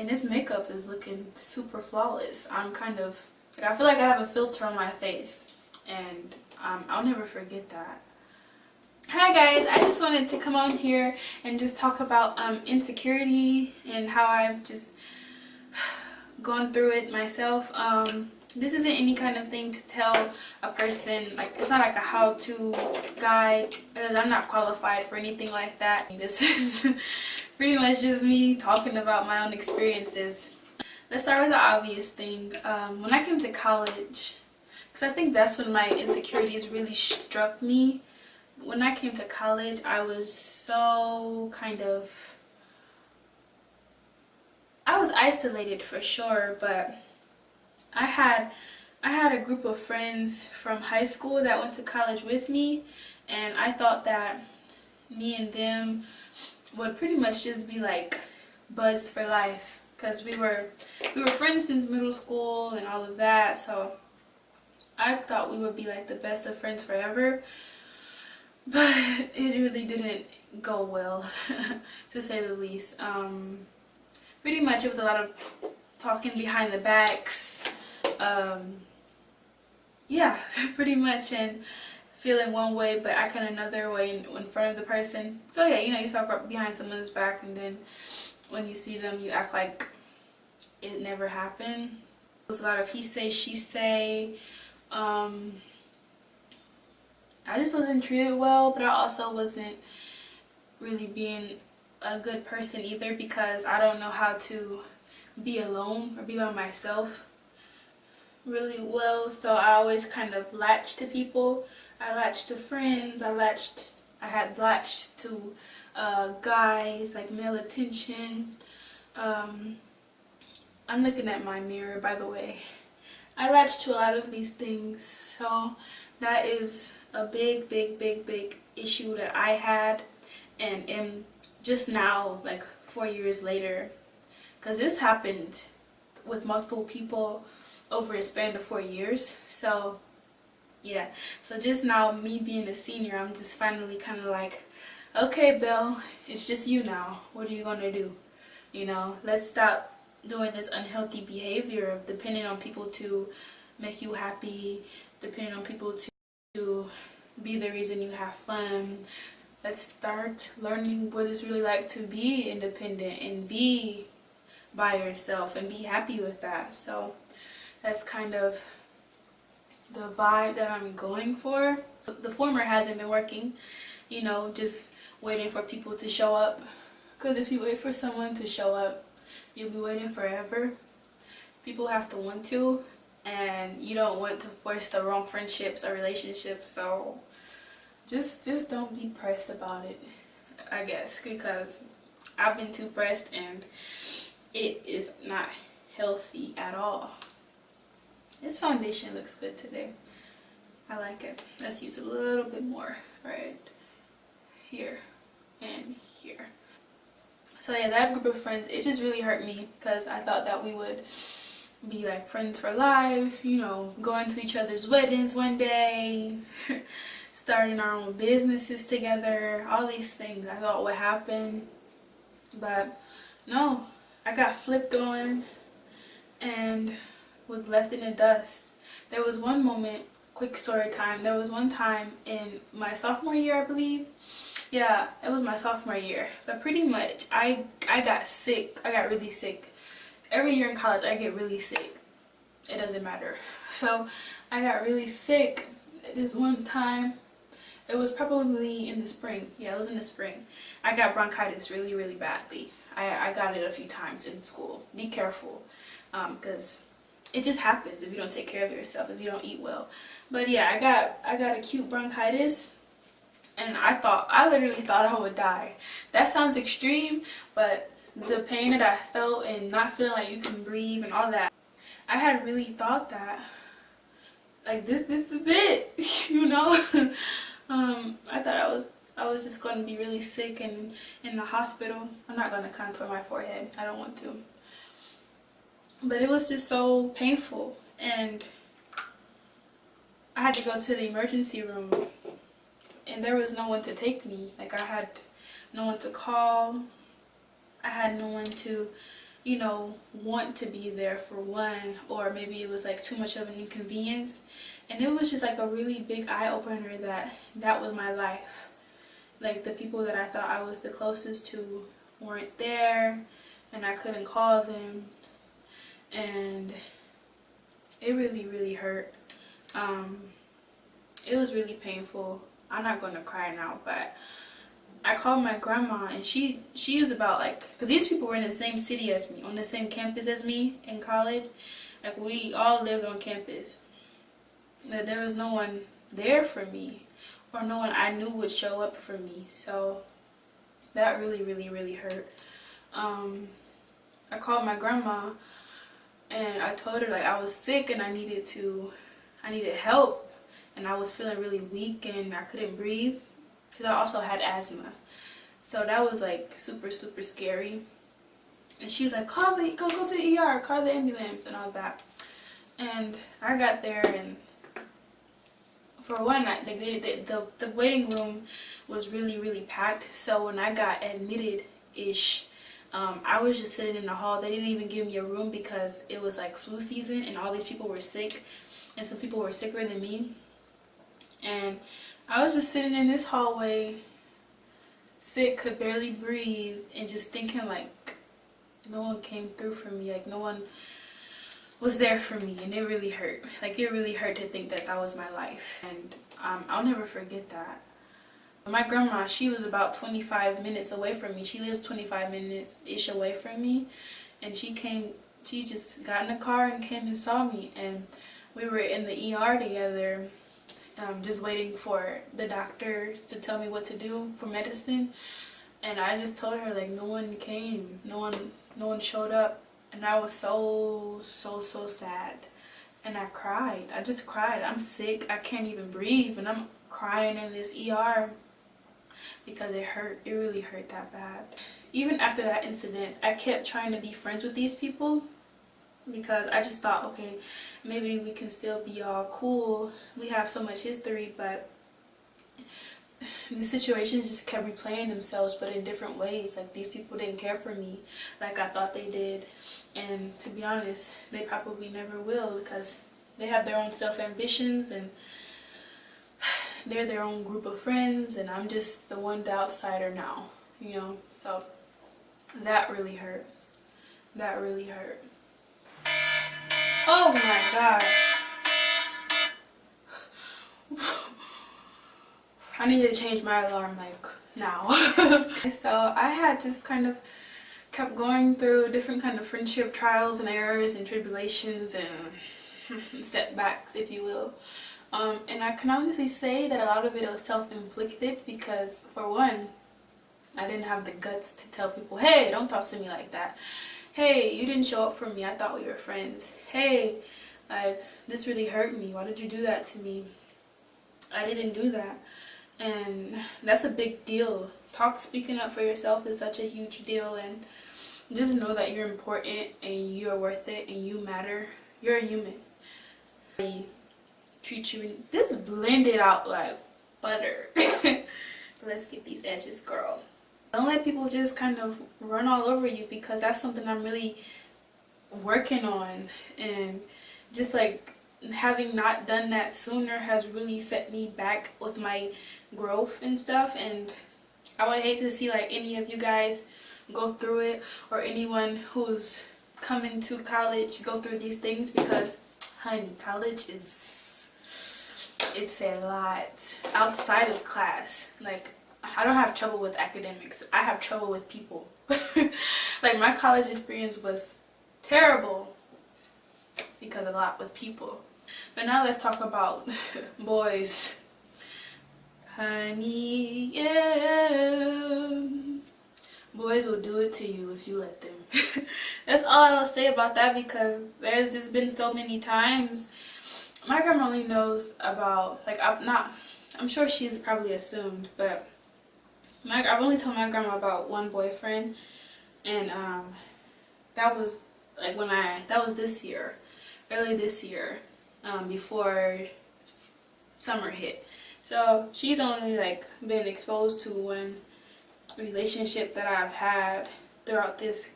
And this makeup is looking super flawless. I'm kind of, like, I feel like I have a filter on my face. And I'll never forget that. Hi guys, I just wanted to come on here and just talk about insecurity and how I've just gone through it myself. This isn't any kind of thing to tell a person, like it's not like a how-to guide, because I'm not qualified for anything like that. This is pretty much just me talking about my own experiences. Let's start with the obvious thing. When I came to college, because I think that's when my insecurities really struck me. When I came to college, I was so I was isolated for sure, but I had a group of friends from high school that went to college with me, and I thought that me and them would pretty much just be like buds for life, because we were friends since middle school and all of that. So I thought we would be like the best of friends forever. But it really didn't go well, to say the least. Pretty much it was a lot of talking behind the backs. Yeah, pretty much, and feeling one way but acting another way in front of the person. So yeah, you know, you talk behind someone's back, and then when you see them, you act like it never happened. It was a lot of he say, she say. I just wasn't treated well, but I also wasn't really being a good person either, because I don't know how to be alone or be by myself really well. So I always kind of latched to people. I latched to friends. I had latched to guys, like male attention. I'm looking at my mirror, by the way. I latched to a lot of these things, so that is a big issue that I had, and am just now, like 4 years later, because this happened with multiple people over a span of 4 years. So yeah, so just now, me being a senior, I'm just finally kind of like, okay, Belle, it's just you now. What are you gonna do? You know, let's stop doing this unhealthy behavior of depending on people to make you happy, depending on people to be the reason you have fun. Let's start learning what it's really like to be independent and be by yourself and be happy with that. So that's kind of the vibe that I'm going for. The former hasn't been working, you know, just waiting for people to show up, because if you wait for someone to show up, you'll be waiting forever. People have to want to, and you don't want to force the wrong friendships or relationships. So just don't be pressed about it, I guess, because I've been too pressed and it is not healthy at all. This foundation looks good today. I like it. Let's use a little bit more right here and here. So yeah, that group of friends, it just really hurt me, because I thought that we would be like friends for life, you know, going to each other's weddings one day, starting our own businesses together, all these things I thought would happen. But no, I got flipped on and was left in the dust. There was one moment, quick story time, there was one time in my sophomore year, I believe. Yeah, it was my sophomore year. But pretty much I got sick. I got really sick. Every year in college I get really sick. It doesn't matter. So I got really sick this one time. It was probably in the spring. Yeah, it was in the spring. I got bronchitis really badly. I got it a few times in school. Be careful, because it just happens if you don't take care of yourself, if you don't eat well. But yeah, I got acute bronchitis, and I literally thought I would die. That sounds extreme, but the pain that I felt and not feeling like you can breathe and all that, I had really thought that, like, this is it, you know. I thought I was just going to be really sick and in the hospital. I'm not going to contour my forehead. I don't want to. But it was just so painful, and I had to go to the emergency room, and there was no one to take me. Like, I had no one to call. I had no one to you know, want to be there for one, or maybe it was like too much of an inconvenience. And it was just like a really big eye-opener that that was my life. Like, the people that I thought I was the closest to weren't there, and I couldn't call them, and it really, really hurt. It was really painful. I'm not going to cry now, but I called my grandma, and she was about, like, because these people were in the same city as me, on the same campus as me in college. Like, we all lived on campus, but there was no one there for me, or no one I knew would show up for me. So that really, really, really hurt. I called my grandma, and I told her, like, I was sick and I needed help, and I was feeling really weak and I couldn't breathe because I also had asthma. So that was like super, super scary. And she was like, go to the ER, call the ambulance and all that. And I got there, and for one, the waiting room was really, really packed. So when I got admitted-ish, I was just sitting in the hall. They didn't even give me a room because it was like flu season and all these people were sick, and some people were sicker than me. And I was just sitting in this hallway, sick, could barely breathe, and just thinking, like, no one came through for me. Like, no one was there for me, and it really hurt. Like, it really hurt to think that that was my life. And I'll never forget that. My grandma, she was about 25 minutes away from me. She lives 25 minutes-ish away from me. And she just got in the car and came and saw me. And we were in the ER together, just waiting for the doctors to tell me what to do for medicine. And I just told her, like, no one came. No one showed up. And I was so sad. And I cried. I just cried. I'm sick. I can't even breathe. And I'm crying in this ER. Because it hurt. It really hurt that bad. Even after that incident, I kept trying to be friends with these people, because I just thought, okay, maybe we can still be all cool. We have so much history, but the situations just kept replaying themselves, but in different ways. Like, these people didn't care for me like I thought they did. And to be honest, they probably never will, because they have their own self-ambitions, and they're their own group of friends, and I'm just the outsider now, you know. So that really hurt. That really hurt. Oh my god. I need to change my alarm, like, now. So I had just kind of kept going through different kind of friendship trials and errors and tribulations and setbacks, if you will. And I can honestly say that a lot of it was self-inflicted, because for one, I didn't have the guts to tell people, hey, don't talk to me like that. Hey, you didn't show up for me. I thought we were friends. Hey, like, this really hurt me. Why did you do that to me? I didn't do that. And that's a big deal. Speaking up for yourself is such a huge deal. And just know that you're important and you're worth it and you matter. You're a human. Treat you. This blended out like butter. Let's get these edges, girl. Don't let people just kind of run all over you, because that's something I'm really working on. And just like having not done that sooner has really set me back with my growth and stuff. And I would hate to see like any of you guys go through it, or anyone who's coming to college go through these things, because honey, college it's a lot outside of class. Like, I don't have trouble with academics. I have trouble with people. Like, my college experience was terrible because a lot with people. But now let's talk about boys. Honey, yeah. Boys will do it to you if you let them. That's all I will say about that, because there's just been so many times. My grandma only knows about, like, I'm sure she's probably assumed, but I've only told my grandma about one boyfriend, and that was like that was this year, early this year, before summer hit. So she's only like been exposed to one relationship that I've had throughout this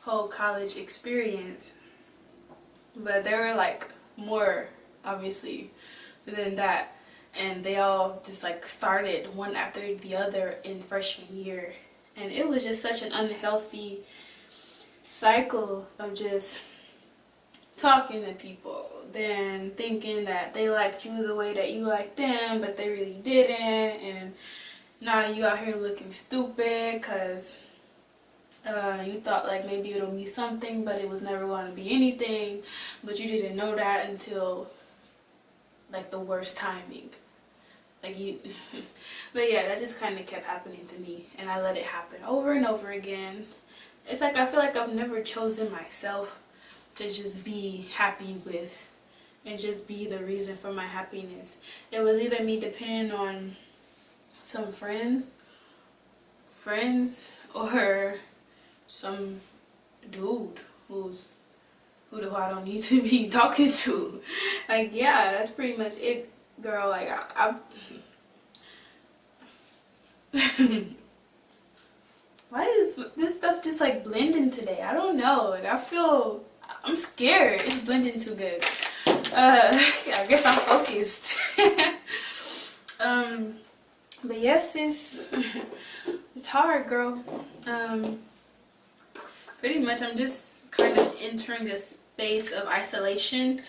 whole college experience. But there were like more, obviously, than that. And they all just like started one after the other in freshman year. And it was just such an unhealthy cycle of just talking to people, then thinking that they liked you the way that you liked them, but they really didn't. And now you out here looking stupid because you thought like maybe it'll be something, but it was never going to be anything. But you didn't know that until like the worst timing. Like you, but yeah, that just kind of kept happening to me, and I let it happen over and over again. It's like I feel like I've never chosen myself to just be happy with and just be the reason for my happiness. It was either me depending on some friends, or some dude who I don't need to be talking to. Like, yeah, that's pretty much it, girl. Like, I why is this stuff just like blending today? I don't know. Like, I'm scared. It's blending too good. I guess I'm focused. But yes, it's hard, girl. Pretty much I'm just kind of entering a space of isolation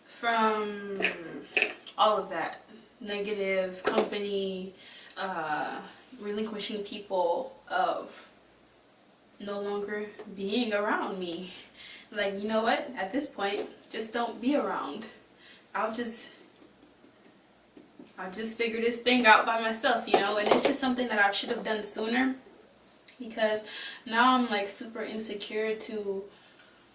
from all of that negative company, relinquishing people, of no longer being around me. Like, you know what, at this point, just don't be around. I'll just figure this thing out by myself, you know. And it's just something that I should have done sooner, because now I'm like super insecure to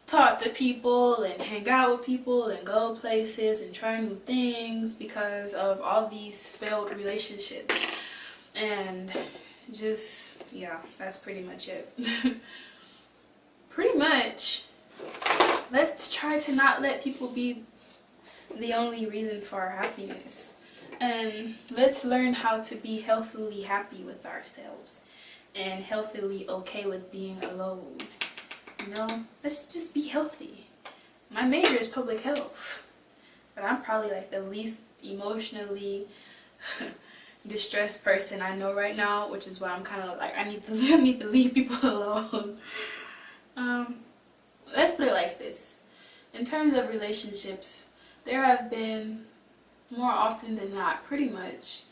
talk to people and hang out with people and go places and try new things because of all these failed relationships. And just, yeah, that's pretty much it. Pretty much, let's try to not let people be the only reason for our happiness. And let's learn how to be healthily happy with ourselves and healthily okay with being alone. You know, let's just be healthy. My major is public health, but I'm probably like the least emotionally distressed person I know right now, which is why I'm kind of like I need to leave people alone. Let's put it like this. In terms of relationships, there have been, more often than not, pretty much,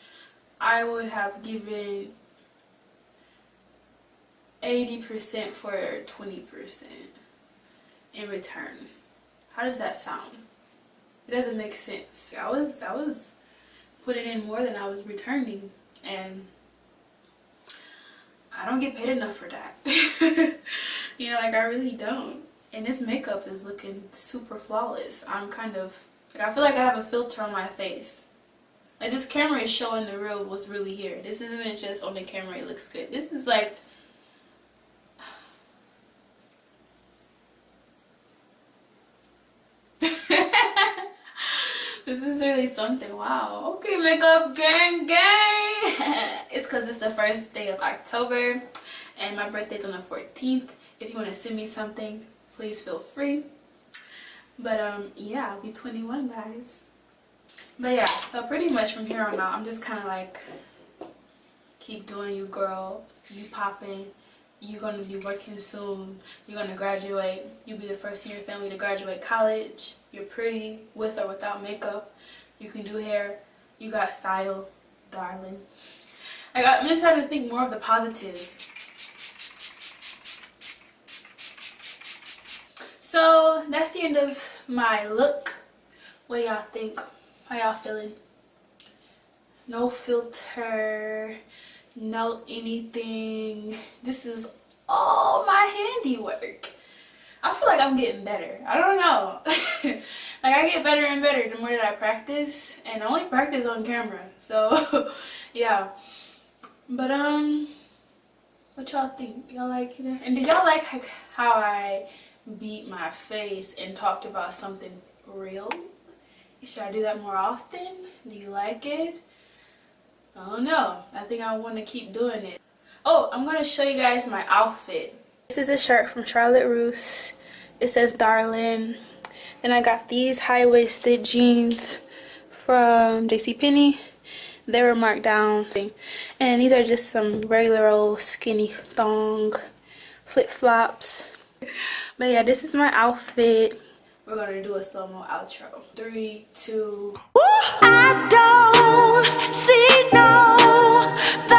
I would have given 80% for 20% in return. How does that sound? It doesn't make sense. I was putting in more than I was returning, and I don't get paid enough for that. You know, like I really don't. And this makeup is looking super flawless. I'm kind of like, I feel like I have a filter on my face. Like, this camera is showing the real what's really here. This isn't just on the camera it looks good. This is like, this is really something. Wow. Okay, makeup gang. It's because it's the first day of October and my birthday's on the 14th. If you want to send me something, please feel free. But yeah, I'll be 21, guys. But yeah, so pretty much from here on out, I'm just kind of like, keep doing you, girl. You popping. You're going to be working soon. You're going to graduate. You'll be the first in your family to graduate college. You're pretty, with or without makeup. You can do hair. You got style, darling. Like, I'm just trying to think more of the positives. So that's the end of my look. What do y'all think? How y'all feeling? No filter, no anything. This is all my handiwork. I feel like I'm getting better. I don't know. Like, I get better and better the more that I practice, and I only practice on camera. So yeah. But what y'all think? Y'all like it? And did y'all like how I beat my face and talked about something real? Should I do that more often? Do you like it? I don't know. I think I want to keep doing it. Oh, I'm going to show you guys my outfit. This is a shirt from Charlotte Russe. It says Darling. Then I got these high-waisted jeans from JCPenney. They were marked down. And these are just some regular old skinny thong flip-flops. But yeah, this is my outfit. We're gonna do a slow-mo outro. 3, 2. I don't see no